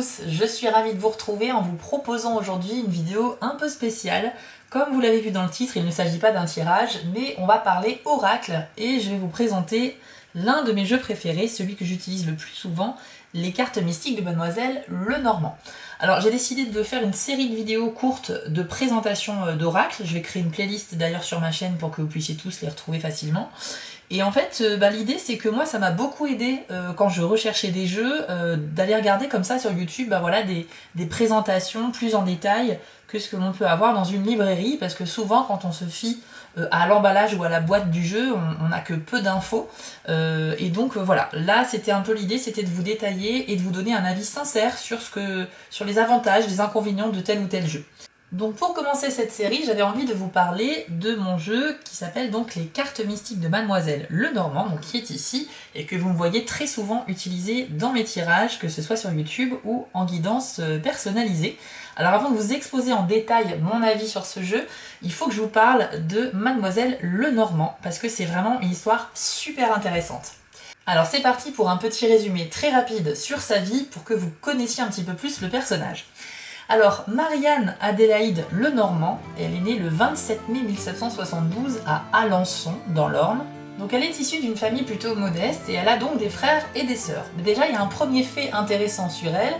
tous, je suis ravie de vous retrouver en vous proposant aujourd'hui une vidéo un peu spéciale. Comme vous l'avez vu dans le titre, il ne s'agit pas d'un tirage, mais on va parler oracle et je vais vous présenter l'un de mes jeux préférés, celui que j'utilise le plus souvent, les cartes mystiques de Mademoiselle Lenormand. Alors j'ai décidé de faire une série de vidéos courtes de présentation d'oracle. Je vais créer une playlist d'ailleurs sur ma chaîne pour que vous puissiez tous les retrouver facilement. Et en fait, l'idée c'est que moi ça m'a beaucoup aidé quand je recherchais des jeux, d'aller regarder comme ça sur YouTube des présentations plus en détail que ce que l'on peut avoir dans une librairie, parce que souvent quand on se fie à l'emballage ou à la boîte du jeu, on n'a que peu d'infos. Et donc voilà, là c'était un peu l'idée, c'était de vous détailler et de vous donner un avis sincère sur les avantages, les inconvénients de tel ou tel jeu. Donc pour commencer cette série, j'avais envie de vous parler de mon jeu qui s'appelle donc les cartes mystiques de Mademoiselle Lenormand, donc qui est ici, et que vous me voyez très souvent utiliser dans mes tirages, que ce soit sur YouTube ou en guidance personnalisée. Alors avant de vous exposer en détail mon avis sur ce jeu, il faut que je vous parle de Mademoiselle Lenormand, parce que c'est vraiment une histoire super intéressante. Alors c'est parti pour un petit résumé très rapide sur sa vie, pour que vous connaissiez un petit peu plus le personnage. Alors, Marianne Adélaïde Lenormand, elle est née le 27 mai 1772 à Alençon, dans l'Orne. Donc elle est issue d'une famille plutôt modeste et elle a donc des frères et des sœurs. Mais déjà, il y a un premier fait intéressant sur elle,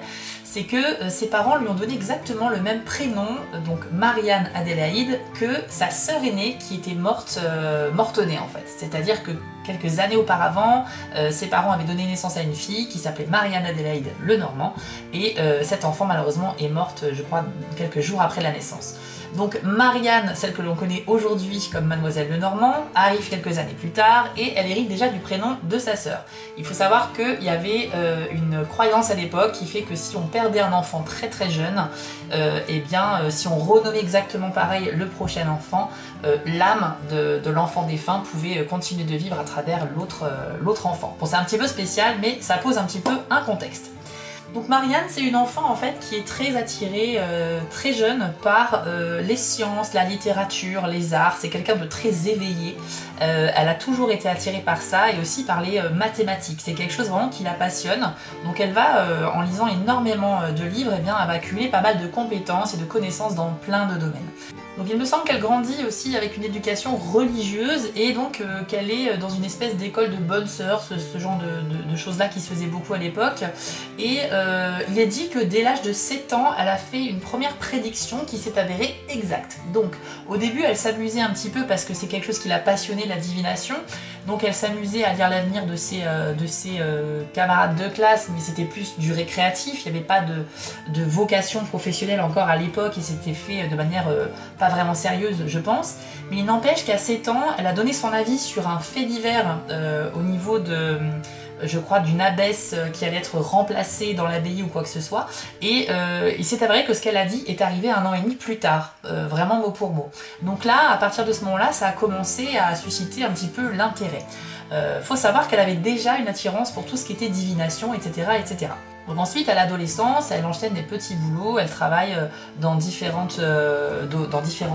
c'est que ses parents lui ont donné exactement le même prénom, donc Marianne Adélaïde, que sa sœur aînée qui était morte-née en fait. C'est-à-dire que quelques années auparavant, ses parents avaient donné naissance à une fille qui s'appelait Marianne Adélaïde Lenormand, et cet enfant malheureusement est morte, je crois, quelques jours après la naissance. Donc Marianne, celle que l'on connaît aujourd'hui comme Mademoiselle Lenormand, arrive quelques années plus tard et elle hérite déjà du prénom de sa sœur. Il faut savoir qu'il y avait une croyance à l'époque qui fait que si on perdait un enfant très très jeune, si on renommait exactement pareil le prochain enfant, l'âme de l'enfant défunt pouvait continuer de vivre à travers l'autre enfant. Bon, c'est un petit peu spécial, mais ça pose un petit peu un contexte. Donc Marianne, c'est une enfant en fait qui est très attirée, très jeune, par les sciences, la littérature, les arts. C'est quelqu'un de très éveillé. Elle a toujours été attirée par ça et aussi par les mathématiques. C'est quelque chose vraiment qui la passionne. Donc elle va, en lisant énormément de livres, elle va accumuler pas mal de compétences et de connaissances dans plein de domaines. Donc il me semble qu'elle grandit aussi avec une éducation religieuse et donc qu'elle est dans une espèce d'école de bonnes sœurs, ce genre de choses-là qui se faisait beaucoup à l'époque. Et il est dit que dès l'âge de 7 ans, elle a fait une première prédiction qui s'est avérée exacte. Donc au début, elle s'amusait un petit peu parce que c'est quelque chose qui l'a passionnée, la divination. Donc elle s'amusait à lire l'avenir de ses camarades de classe, mais c'était plus du récréatif, il n'y avait pas de vocation professionnelle encore à l'époque et c'était fait de manière pas vraiment sérieuse je pense, mais il n'empêche qu'à 7 ans, elle a donné son avis sur un fait divers au niveau de, je crois, d'une abbesse qui allait être remplacée dans l'abbaye ou quoi que ce soit, et il s'est avéré que ce qu'elle a dit est arrivé 1 an et demi plus tard, vraiment mot pour mot. Donc là, à partir de ce moment-là, ça a commencé à susciter un petit peu l'intérêt. Faut savoir qu'elle avait déjà une attirance pour tout ce qui était divination, etc. etc. Donc ensuite, à l'adolescence, elle enchaîne des petits boulots, elle travaille dans différents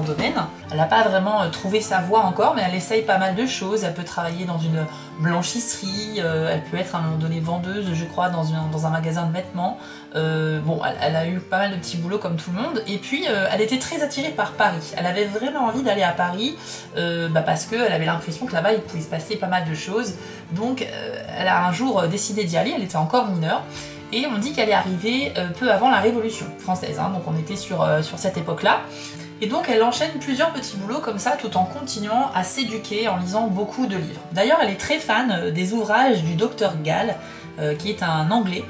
domaines. Elle n'a pas vraiment trouvé sa voie encore, mais elle essaye pas mal de choses. Elle peut travailler dans une blanchisserie, elle peut être à un moment donné vendeuse, je crois, dans un magasin de vêtements. Elle a eu pas mal de petits boulots comme tout le monde. Et puis, elle était très attirée par Paris. Elle avait vraiment envie d'aller à Paris parce qu'elle avait l'impression que là-bas, il pouvait se passer pas mal de choses. Donc, elle a un jour décidé d'y aller, elle était encore mineure. Et on dit qu'elle est arrivée peu avant la Révolution française, hein, donc on était sur cette époque-là. Et donc elle enchaîne plusieurs petits boulots comme ça, tout en continuant à s'éduquer, en lisant beaucoup de livres. D'ailleurs, elle est très fan des ouvrages du Dr Gall, qui est un Anglais,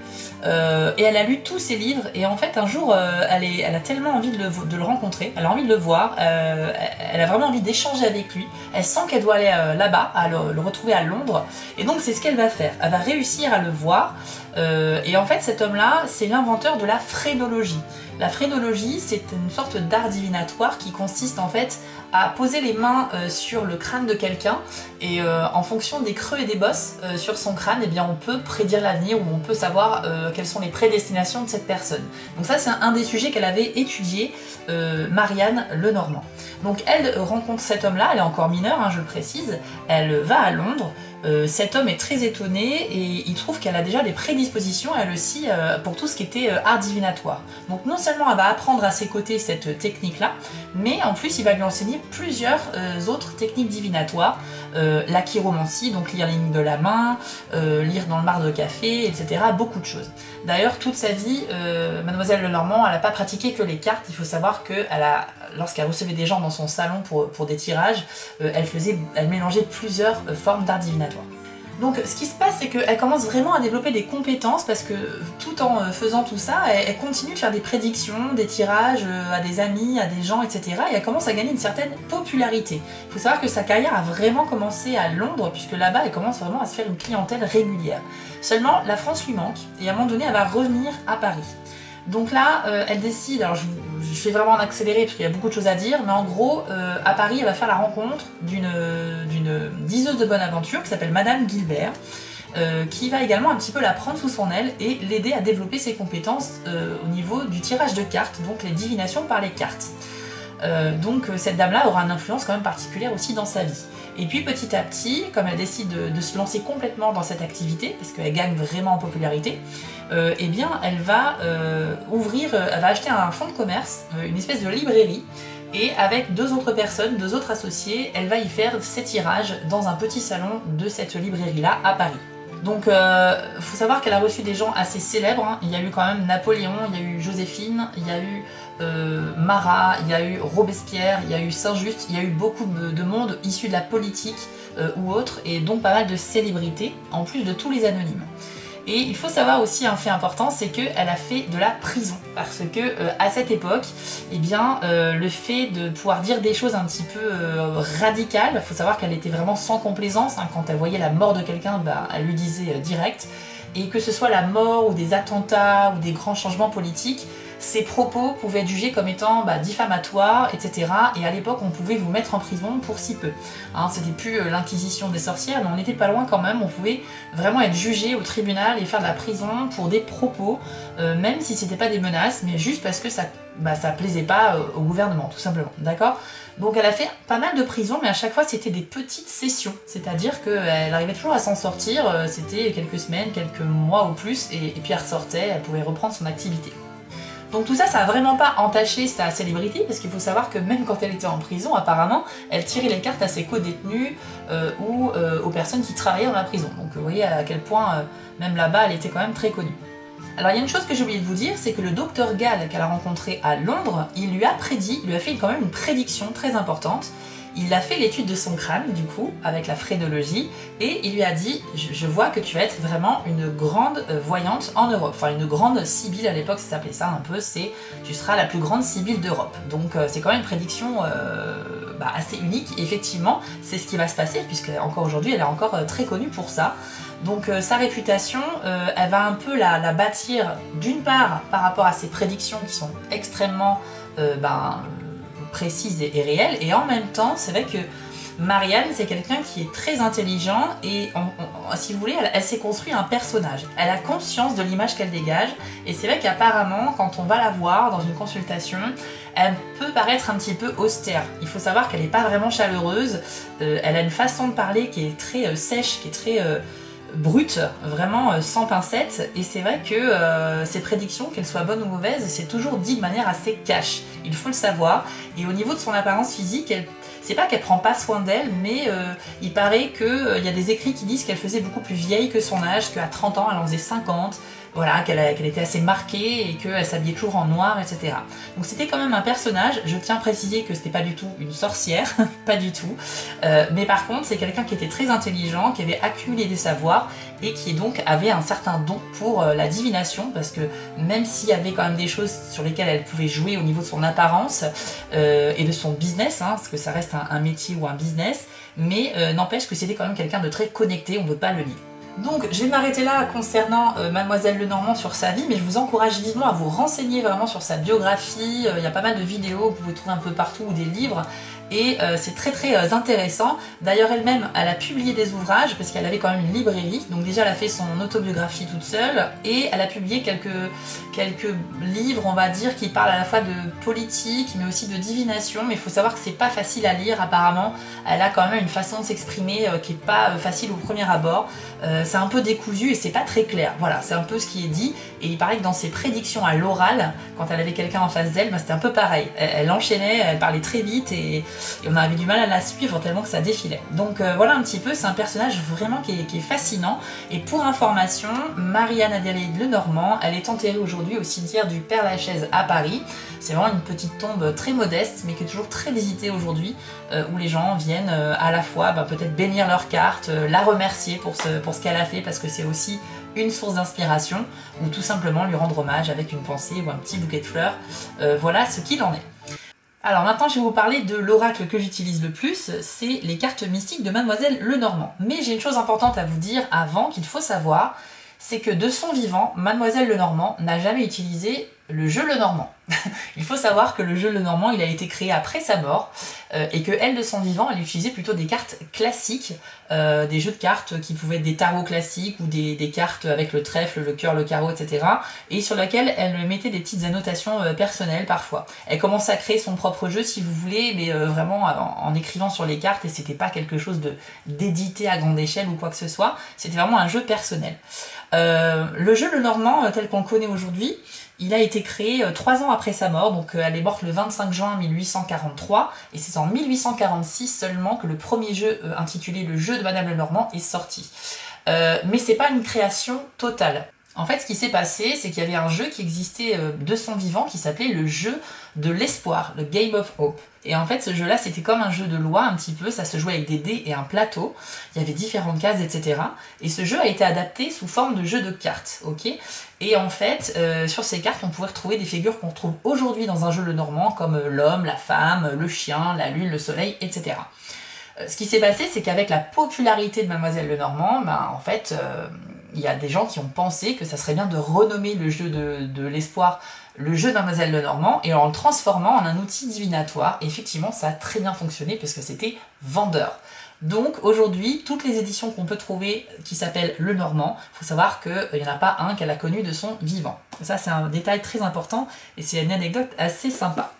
et elle a lu tous ses livres, et en fait un jour elle a tellement envie de le rencontrer, elle a envie de le voir, elle a vraiment envie d'échanger avec lui, elle sent qu'elle doit aller là-bas, le retrouver à Londres, et donc c'est ce qu'elle va faire, elle va réussir à le voir, et en fait cet homme-là, c'est l'inventeur de la phrénologie. La phrénologie, c'est une sorte d'art divinatoire qui consiste en fait à poser les mains sur le crâne de quelqu'un et en fonction des creux et des bosses sur son crâne, on peut prédire l'avenir ou on peut savoir quelles sont les prédestinations de cette personne. Donc ça, c'est un des sujets qu'elle avait étudié, Marianne Lenormand. Donc elle rencontre cet homme-là, elle est encore mineure, hein, je le précise, elle va à Londres, Cet homme est très étonné et il trouve qu'elle a déjà des prédispositions, elle aussi, pour tout ce qui était art divinatoire. Donc non seulement elle va apprendre à ses côtés cette technique-là, mais en plus il va lui enseigner plusieurs autres techniques divinatoires, la chiromancie, donc lire les lignes de la main, lire dans le marc de café, etc. Beaucoup de choses. D'ailleurs, toute sa vie, Mademoiselle Lenormand, elle n'a pas pratiqué que les cartes. Il faut savoir que lorsqu'elle recevait des gens dans son salon pour des tirages, elle mélangeait plusieurs formes d'art divinatoire. Donc ce qui se passe, c'est qu'elle commence vraiment à développer des compétences parce que tout en faisant tout ça, elle continue de faire des prédictions, des tirages à des amis, à des gens, etc. Et elle commence à gagner une certaine popularité. Il faut savoir que sa carrière a vraiment commencé à Londres, puisque là-bas, elle commence vraiment à se faire une clientèle régulière. Seulement, la France lui manque, et à un moment donné, elle va revenir à Paris. Donc là, elle décide, alors je fais vraiment en accéléré parce qu'il y a beaucoup de choses à dire, mais en gros, à Paris, elle va faire la rencontre d'une diseuse de bonne aventure qui s'appelle Madame Guilbert, qui va également un petit peu la prendre sous son aile et l'aider à développer ses compétences au niveau du tirage de cartes, donc les divinations par les cartes. Donc cette dame-là aura une influence quand même particulière aussi dans sa vie. Et puis petit à petit, comme elle décide de se lancer complètement dans cette activité, parce qu'elle gagne vraiment en popularité, eh bien elle va elle va acheter un fonds de commerce, une espèce de librairie, et avec deux autres personnes, deux autres associés, elle va y faire ses tirages dans un petit salon de cette librairie-là à Paris. Donc faut savoir qu'elle a reçu des gens assez célèbres, hein. Il y a eu quand même Napoléon, il y a eu Joséphine, il y a eu Marat, il y a eu Robespierre, il y a eu Saint-Just, il y a eu beaucoup de monde issu de la politique ou autre, et donc pas mal de célébrités, en plus de tous les anonymes. Et il faut savoir aussi un fait important, c'est qu'elle a fait de la prison, parce que à cette époque, eh bien, le fait de pouvoir dire des choses un petit peu radicales, il faut savoir qu'elle était vraiment sans complaisance, hein. Quand elle voyait la mort de quelqu'un, bah, elle lui disait direct, et que ce soit la mort ou des attentats ou des grands changements politiques, ces propos pouvaient être jugés comme étant diffamatoires, etc. Et à l'époque, on pouvait vous mettre en prison pour si peu. Hein, c'était plus l'inquisition des sorcières, mais on n'était pas loin quand même. On pouvait vraiment être jugé au tribunal et faire de la prison pour des propos, même si c'était pas des menaces, mais juste parce que ça plaisait pas au gouvernement, tout simplement. D'accord ? Donc elle a fait pas mal de prisons, mais à chaque fois c'était des petites sessions. C'est-à-dire qu'elle arrivait toujours à s'en sortir, c'était quelques semaines, quelques mois ou plus, et puis elle ressortait, elle pouvait reprendre son activité. Donc tout ça, ça n'a vraiment pas entaché sa célébrité, parce qu'il faut savoir que même quand elle était en prison, apparemment, elle tirait les cartes à ses co-détenus ou aux personnes qui travaillaient dans la prison. Donc vous voyez à quel point, même là-bas, elle était quand même très connue. Alors il y a une chose que j'ai oublié de vous dire, c'est que le docteur Gall qu'elle a rencontré à Londres, il lui a fait quand même une prédiction très importante. Il a fait l'étude de son crâne, du coup, avec la phrénologie, et il lui a dit « Je vois que tu vas être vraiment une grande voyante en Europe. » Enfin, une grande sibylle, à l'époque, ça s'appelait ça un peu, c'est « Tu seras la plus grande sibylle d'Europe. » Donc, c'est quand même une prédiction assez unique. Et effectivement, c'est ce qui va se passer, puisque encore aujourd'hui, elle est encore très connue pour ça. Donc, sa réputation, elle va un peu la bâtir, d'une part, par rapport à ses prédictions qui sont extrêmement précise et réelle, et en même temps c'est vrai que Marianne c'est quelqu'un qui est très intelligent et si vous voulez elle s'est construit un personnage, elle a conscience de l'image qu'elle dégage, et c'est vrai qu'apparemment quand on va la voir dans une consultation elle peut paraître un petit peu austère. Il faut savoir qu'elle n'est pas vraiment chaleureuse, elle a une façon de parler qui est très sèche, qui est très brute, vraiment sans pincettes, et c'est vrai que ses prédictions, qu'elles soient bonnes ou mauvaises, c'est toujours dit de manière assez cash, il faut le savoir. Et au niveau de son apparence physique, c'est pas qu'elle prend pas soin d'elle, mais il paraît qu'il y a des écrits qui disent qu'elle faisait beaucoup plus vieille que son âge, qu'à 30 ans elle en faisait 50, voilà, qu'elle était assez marquée et qu'elle s'habillait toujours en noir, etc. Donc c'était quand même un personnage. Je tiens à préciser que c'était pas du tout une sorcière, pas du tout, mais par contre c'est quelqu'un qui était très intelligent, qui avait accumulé des savoirs et qui donc avait un certain don pour la divination, parce que même s'il y avait quand même des choses sur lesquelles elle pouvait jouer au niveau de son apparence et de son business, hein, parce que ça reste un métier ou un business, mais n'empêche que c'était quand même quelqu'un de très connecté, on ne peut pas le nier. Donc je vais m'arrêter là concernant Mademoiselle Lenormand sur sa vie, mais je vous encourage vivement à vous renseigner vraiment sur sa biographie. Il y a pas mal de vidéos que vous pouvez trouver un peu partout ou des livres. Et c'est très très intéressant. D'ailleurs elle-même, elle a publié des ouvrages parce qu'elle avait quand même une librairie. Donc déjà elle a fait son autobiographie toute seule et elle a publié quelques livres, on va dire, qui parlent à la fois de politique mais aussi de divination. Mais il faut savoir que c'est pas facile à lire apparemment. Elle a quand même une façon de s'exprimer qui est pas facile au premier abord. C'est un peu décousu et c'est pas très clair. Voilà, c'est un peu ce qui est dit. Et il paraît que dans ses prédictions à l'oral, quand elle avait quelqu'un en face d'elle, bah, c'était un peu pareil. Elle enchaînait, elle parlait très vite et on avait du mal à la suivre tellement que ça défilait. Donc voilà un petit peu, c'est un personnage vraiment qui est fascinant. Et pour information, Marie-Anne-Adélaïde Lenormand, elle est enterrée aujourd'hui au cimetière du Père-Lachaise à Paris. C'est vraiment une petite tombe très modeste, mais qui est toujours très visitée aujourd'hui, où les gens viennent à la fois peut-être bénir leur carte, la remercier pour ce qu'elle a fait, parce que c'est aussi une source d'inspiration, ou tout simplement lui rendre hommage avec une pensée ou un petit bouquet de fleurs. Voilà ce qu'il en est. Alors maintenant je vais vous parler de l'oracle que j'utilise le plus, c'est les cartes mystiques de Mademoiselle Lenormand. Mais j'ai une chose importante à vous dire avant qu'il faut savoir, c'est que de son vivant, Mademoiselle Lenormand n'a jamais utilisé le jeu Lenormand. Il faut savoir que le jeu Lenormand, il a été créé après sa mort et que elle, de son vivant, elle utilisait plutôt des cartes classiques, des jeux de cartes qui pouvaient être des tarots classiques ou des cartes avec le trèfle, le cœur, le carreau, etc. et sur laquelle elle mettait des petites annotations personnelles parfois. Elle commençait à créer son propre jeu si vous voulez, mais vraiment en écrivant sur les cartes, et c'était pas quelque chose d'édité à grande échelle ou quoi que ce soit, c'était vraiment un jeu personnel. Le jeu Lenormand tel qu'on le connaît aujourd'hui, il a été créé 3 ans après sa mort, donc elle est morte le 25 juin 1843, et c'est en 1846 seulement que le premier jeu intitulé Le jeu de Madame Lenormand est sorti. Mais c'est pas une création totale. En fait, ce qui s'est passé, c'est qu'il y avait un jeu qui existait de son vivant qui s'appelait le jeu de l'espoir, le Game of Hope. Et en fait, ce jeu-là, c'était comme un jeu de loi un petit peu, ça se jouait avec des dés et un plateau, il y avait différentes cases, etc. Et ce jeu a été adapté sous forme de jeu de cartes, ok. Et en fait, sur ces cartes, on pouvait retrouver des figures qu'on retrouve aujourd'hui dans un jeu Lenormand, comme l'homme, la femme, le chien, la lune, le soleil, etc. Ce qui s'est passé, c'est qu'avec la popularité de Mademoiselle Lenormand, en fait, il y a des gens qui ont pensé que ça serait bien de renommer le jeu de l'espoir le jeu de Mademoiselle Lenormand et en le transformant en un outil divinatoire. Et effectivement, ça a très bien fonctionné parce que c'était vendeur. Donc aujourd'hui, toutes les éditions qu'on peut trouver qui s'appellent Lenormand, il faut savoir qu'il n'y en a pas un qu'elle a connu de son vivant. Ça, c'est un détail très important et c'est une anecdote assez sympa.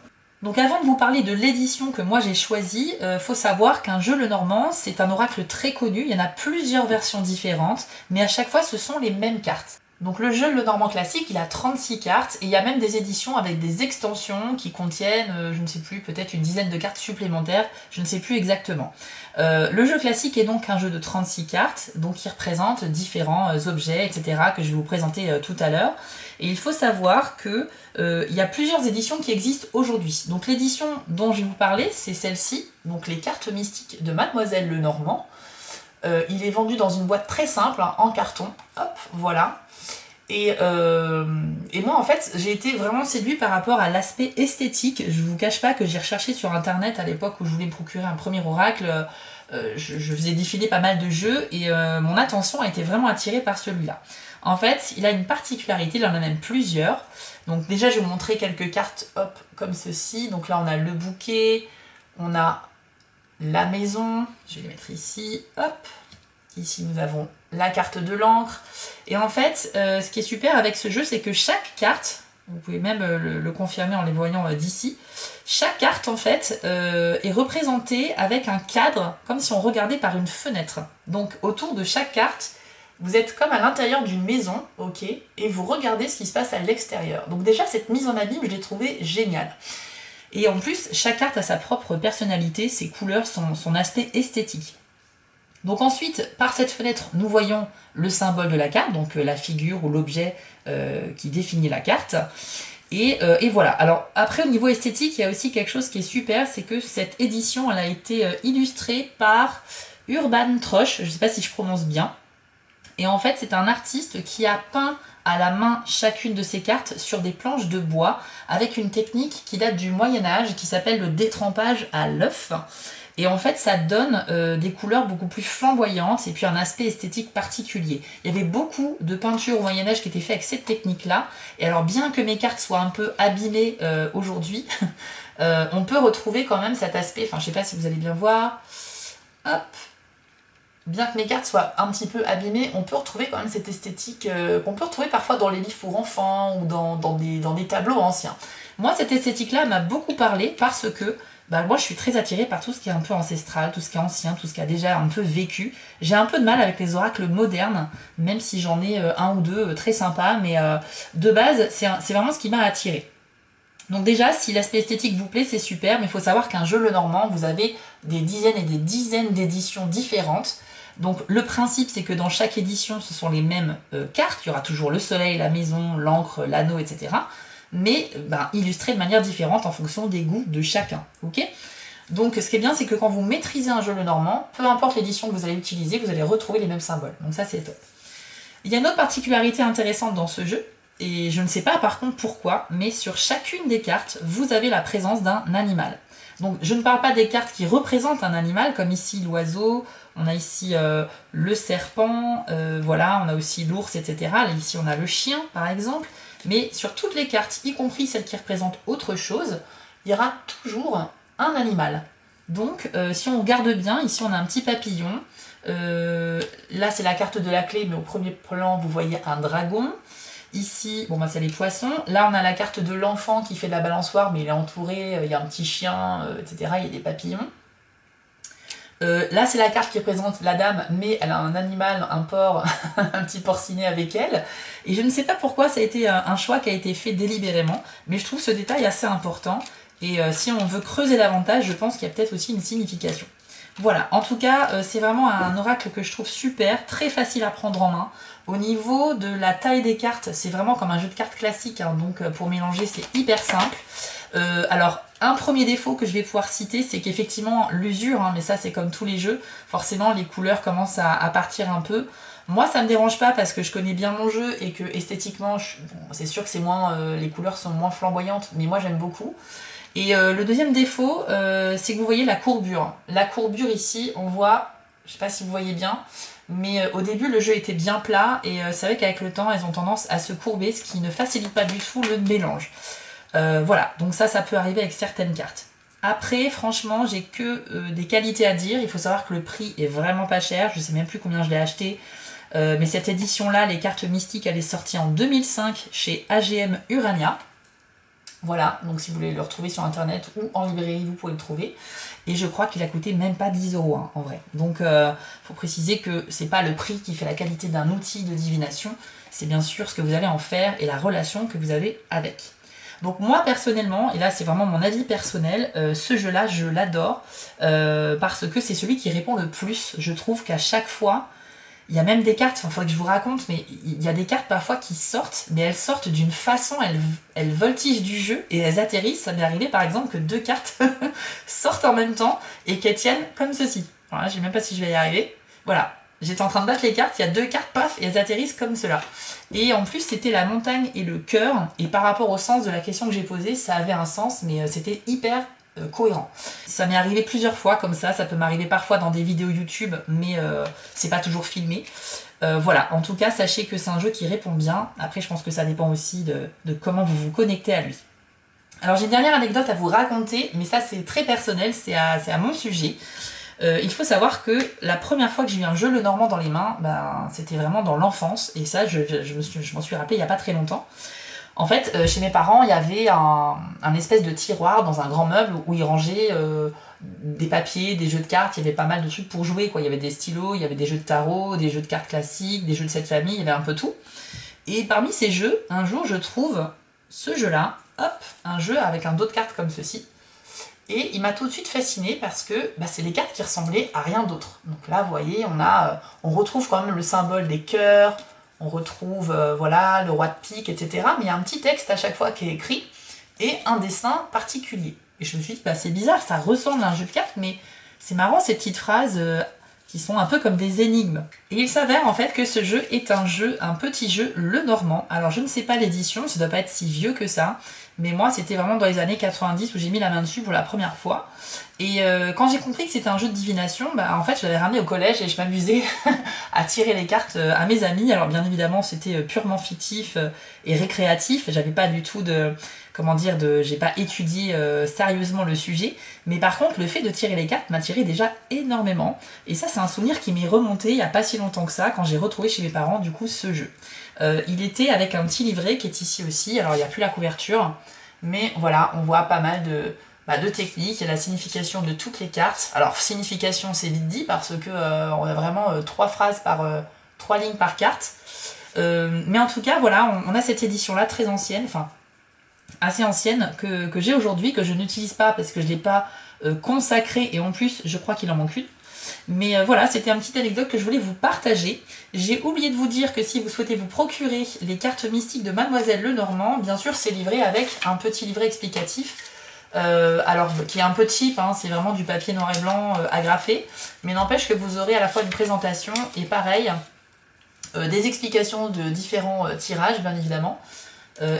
Donc avant de vous parler de l'édition que moi j'ai choisie, faut savoir qu'un jeu Lenormand, c'est un oracle très connu, il y en a plusieurs versions différentes, mais à chaque fois ce sont les mêmes cartes. Donc le jeu Lenormand classique, il a 36 cartes, et il y a même des éditions avec des extensions qui contiennent, je ne sais plus, peut-être une dizaine de cartes supplémentaires, je ne sais plus exactement. Le jeu classique est donc un jeu de 36 cartes, donc qui représente différents objets, etc., que je vais vous présenter tout à l'heure. Et il faut savoir que il y a plusieurs éditions qui existent aujourd'hui. Donc l'édition dont je vais vous parler, c'est celle-ci, donc les cartes mystiques de Mademoiselle Lenormand. Il est vendu dans une boîte très simple, hein, en carton. Hop, voilà. Et moi, en fait, j'ai été vraiment séduit par rapport à l'aspect esthétique. Je vous cache pas que j'ai recherché sur internet à l'époque où je voulais me procurer un premier oracle. Je faisais défiler pas mal de jeux et mon attention a été vraiment attirée par celui-là. En fait, il a une particularité, il en a même plusieurs. Donc déjà, je vais vous montrer quelques cartes, hop, comme ceci. Donc là, on a le bouquet, on a la maison. Je vais les mettre ici, hop. Ici, nous avons la carte de l'encre. Et en fait, ce qui est super avec ce jeu, c'est que chaque carte, vous pouvez même le confirmer en les voyant d'ici, chaque carte, en fait, est représentée avec un cadre, comme si on regardait par une fenêtre. Donc, autour de chaque carte, vous êtes comme à l'intérieur d'une maison, ok, et vous regardez ce qui se passe à l'extérieur. Donc déjà, cette mise en abîme, je l'ai trouvée géniale. Et en plus, chaque carte a sa propre personnalité, ses couleurs, son aspect esthétique. Donc ensuite, par cette fenêtre, nous voyons le symbole de la carte, donc la figure ou l'objet qui définit la carte. Et voilà. Alors après, au niveau esthétique, il y a aussi quelque chose qui est super, c'est que cette édition, elle a été illustrée par Urban Troche, je ne sais pas si je prononce bien. Et en fait, c'est un artiste qui a peint à la main chacune de ces cartes sur des planches de bois avec une technique qui date du Moyen-Âge qui s'appelle le détrempage à l'œuf. et en fait ça donne des couleurs beaucoup plus flamboyantes et puis un aspect esthétique particulier. Il y avait beaucoup de peintures au Moyen-Âge qui étaient faites avec cette technique-là, et alors bien que mes cartes soient un peu abîmées aujourd'hui, on peut retrouver quand même cet aspect, enfin je sais pas si vous allez bien voir, hop, bien que mes cartes soient un petit peu abîmées, on peut retrouver quand même cette esthétique qu'on peut retrouver parfois dans les livres pour enfants ou dans des tableaux anciens. Moi, cette esthétique-là m'a beaucoup parlé parce que moi, je suis très attirée par tout ce qui est un peu ancestral, tout ce qui est ancien, tout ce qui a déjà un peu vécu. J'ai un peu de mal avec les oracles modernes, même si j'en ai un ou deux très sympas, mais de base, c'est vraiment ce qui m'a attirée. Donc déjà, si l'aspect esthétique vous plaît, c'est super, mais il faut savoir qu'un jeu Lenormand, vous avez des dizaines et des dizaines d'éditions différentes. Donc le principe, c'est que dans chaque édition, ce sont les mêmes cartes. Il y aura toujours le soleil, la maison, l'encre, l'anneau, etc. Mais illustrées de manière différente en fonction des goûts de chacun. Ok ? Donc ce qui est bien, c'est que quand vous maîtrisez un jeu Lenormand, peu importe l'édition que vous allez utiliser, vous allez retrouver les mêmes symboles. Donc ça, c'est top. Il y a une autre particularité intéressante dans ce jeu, et je ne sais pas par contre pourquoi, mais sur chacune des cartes, vous avez la présence d'un animal. Donc je ne parle pas des cartes qui représentent un animal, comme ici l'oiseau, on a ici le serpent, voilà, on a aussi l'ours, etc. Là, ici on a le chien par exemple, mais sur toutes les cartes, y compris celles qui représentent autre chose, il y aura toujours un animal. Donc si on regarde bien, ici on a un petit papillon, là c'est la carte de la clé, mais au premier plan vous voyez un dragon. Ici, c'est les poissons. Là, on a la carte de l'enfant qui fait de la balançoire, mais il est entouré, il y a un petit chien, etc. Il y a des papillons. Là, c'est la carte qui représente la dame, mais elle a un animal, un porc, un petit porcinet avec elle. Et je ne sais pas pourquoi ça a été un choix qui a été fait délibérément, mais je trouve ce détail assez important. Et si on veut creuser davantage, je pense qu'il y a peut-être aussi une signification. Voilà, en tout cas, c'est vraiment un oracle que je trouve super, très facile à prendre en main. Au niveau de la taille des cartes, c'est vraiment comme un jeu de cartes classique, hein, donc pour mélanger, c'est hyper simple. Alors, un premier défaut que je vais pouvoir citer, c'est qu'effectivement, l'usure, hein, mais ça c'est comme tous les jeux, forcément les couleurs commencent à partir un peu. Moi, ça me dérange pas parce que je connais bien mon jeu et que esthétiquement, c'est sûr que c'est moins, les couleurs sont moins flamboyantes, mais moi j'aime beaucoup. Et le deuxième défaut, c'est que vous voyez la courbure. La courbure ici, on voit, je sais pas si vous voyez bien, mais au début le jeu était bien plat et c'est vrai qu'avec le temps elles ont tendance à se courber, ce qui ne facilite pas du tout le mélange. Voilà, donc ça peut arriver avec certaines cartes. Après, franchement, j'ai que des qualités à dire. Il faut savoir que le prix est vraiment pas cher, je sais même plus combien je l'ai acheté. Mais cette édition-là, les cartes mystiques, elle est sortie en 2005 chez AGM Urania. Voilà, donc si vous voulez le retrouver sur internet ou en librairie, vous pouvez le trouver. Et je crois qu'il a coûté même pas 10 € hein, en vrai. Donc faut préciser que c'est pas le prix qui fait la qualité d'un outil de divination, c'est bien sûr ce que vous allez en faire et la relation que vous avez avec. Donc moi personnellement, et là c'est vraiment mon avis personnel, ce jeu-là je l'adore parce que c'est celui qui répond le plus. Je trouve qu'à chaque fois, il y a même des cartes, il faudrait que je vous raconte, mais il y a des cartes parfois qui sortent, mais elles sortent d'une façon, elles voltigent du jeu et elles atterrissent. Ça m'est arrivé par exemple que 2 cartes sortent en même temps et qu'elles tiennent comme ceci. Voilà, je ne sais même pas si je vais y arriver. Voilà, j'étais en train de battre les cartes, il y a 2 cartes, paf, et elles atterrissent comme cela. Et en plus, c'était la montagne et le cœur, et par rapport au sens de la question que j'ai posée, ça avait un sens, mais c'était hyper cohérent. Ça m'est arrivé plusieurs fois comme ça peut m'arriver parfois dans des vidéos YouTube, mais c'est pas toujours filmé. Voilà, en tout cas, sachez que c'est un jeu qui répond bien. Après, je pense que ça dépend aussi de comment vous vous connectez à lui. Alors, j'ai une dernière anecdote à vous raconter, mais ça, c'est très personnel, c'est à mon sujet. Il faut savoir que la première fois que j'ai eu un jeu Lenormand dans les mains, c'était vraiment dans l'enfance, et ça, je m'en suis rappelé il n'y a pas très longtemps. En fait, chez mes parents, il y avait un espèce de tiroir dans un grand meuble où ils rangeaient des papiers, des jeux de cartes, il y avait pas mal de trucs pour jouer, quoi. Il y avait des stylos, il y avait des jeux de tarot, des jeux de cartes classiques, des jeux de cette famille, il y avait un peu tout. Et parmi ces jeux, un jour, je trouve ce jeu-là, hop, un jeu avec un dos de cartes comme ceci. Et il m'a tout de suite fasciné parce que c'est des cartes qui ressemblaient à rien d'autre. Donc là, vous voyez, on retrouve quand même le symbole des cœurs, on retrouve voilà, le roi de pique, etc. Mais il y a un petit texte à chaque fois qui est écrit et un dessin particulier. Et je me suis dit, c'est bizarre, ça ressemble à un jeu de cartes, mais c'est marrant ces petites phrases. qui sont un peu comme des énigmes. Et il s'avère en fait que ce jeu est un petit jeu Lenormand. Alors je ne sais pas l'édition, ça doit pas être si vieux que ça, mais moi c'était vraiment dans les années 90 où j'ai mis la main dessus pour la première fois. Et quand j'ai compris que c'était un jeu de divination, bah, en fait je l'avais ramené au collège et je m'amusais à tirer les cartes à mes amis. Alors bien évidemment c'était purement fictif et récréatif, j'avais pas du tout de... j'ai pas étudié sérieusement le sujet, mais par contre le fait de tirer les cartes m'attirait déjà énormément, et ça c'est un souvenir qui m'est remonté il y a pas si longtemps que ça, quand j'ai retrouvé chez mes parents du coup ce jeu. Il était avec un petit livret qui est ici aussi, alors il n'y a plus la couverture, mais voilà, on voit pas mal de techniques, et la signification de toutes les cartes. Alors signification c'est vite dit parce que on a vraiment 3 lignes par carte, mais en tout cas voilà, on a cette édition là très ancienne, enfin assez ancienne, que j'ai aujourd'hui, que je n'utilise pas parce que je ne l'ai pas consacrée, et en plus je crois qu'il en manque une. Mais voilà, c'était une petite anecdote que je voulais vous partager. J'ai oublié de vous dire que si vous souhaitez vous procurer les cartes mystiques de Mademoiselle Lenormand, bien sûr c'est livré avec un petit livret explicatif, alors qui est un peu cheap, hein, c'est vraiment du papier noir et blanc agrafé, mais n'empêche que vous aurez à la fois une présentation et pareil, des explications de différents tirages bien évidemment,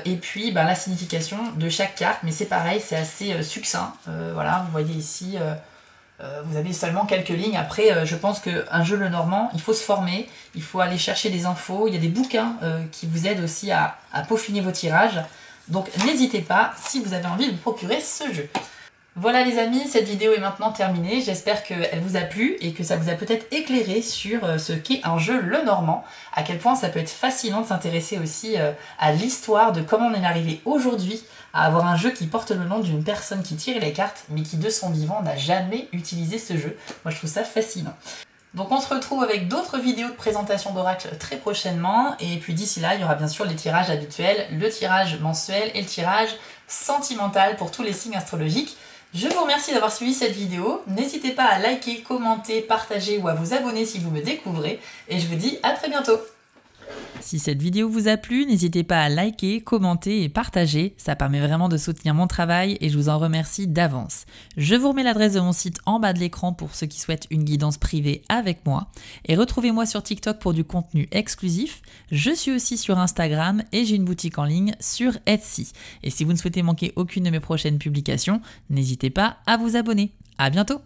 et puis la signification de chaque carte, mais c'est pareil, c'est assez succinct. Voilà, vous voyez ici, vous avez seulement quelques lignes. Après, je pense qu'un jeu Lenormand, il faut se former, il faut aller chercher des infos, il y a des bouquins qui vous aident aussi à peaufiner vos tirages. Donc n'hésitez pas si vous avez envie de vous procurer ce jeu. Voilà les amis, cette vidéo est maintenant terminée, j'espère qu'elle vous a plu et que ça vous a peut-être éclairé sur ce qu'est un jeu Lenormand, à quel point ça peut être fascinant de s'intéresser aussi à l'histoire de comment on est arrivé aujourd'hui à avoir un jeu qui porte le nom d'une personne qui tire les cartes, mais qui de son vivant n'a jamais utilisé ce jeu. Moi je trouve ça fascinant. Donc on se retrouve avec d'autres vidéos de présentation d'oracle très prochainement, et puis d'ici là il y aura bien sûr les tirages habituels, le tirage mensuel et le tirage sentimental pour tous les signes astrologiques. Je vous remercie d'avoir suivi cette vidéo, n'hésitez pas à liker, commenter, partager ou à vous abonner si vous me découvrez, et je vous dis à très bientôt. Si cette vidéo vous a plu, n'hésitez pas à liker, commenter et partager, ça permet vraiment de soutenir mon travail et je vous en remercie d'avance. Je vous remets l'adresse de mon site en bas de l'écran pour ceux qui souhaitent une guidance privée avec moi, et retrouvez-moi sur TikTok pour du contenu exclusif. Je suis aussi sur Instagram et j'ai une boutique en ligne sur Etsy. Et si vous ne souhaitez manquer aucune de mes prochaines publications, n'hésitez pas à vous abonner. À bientôt!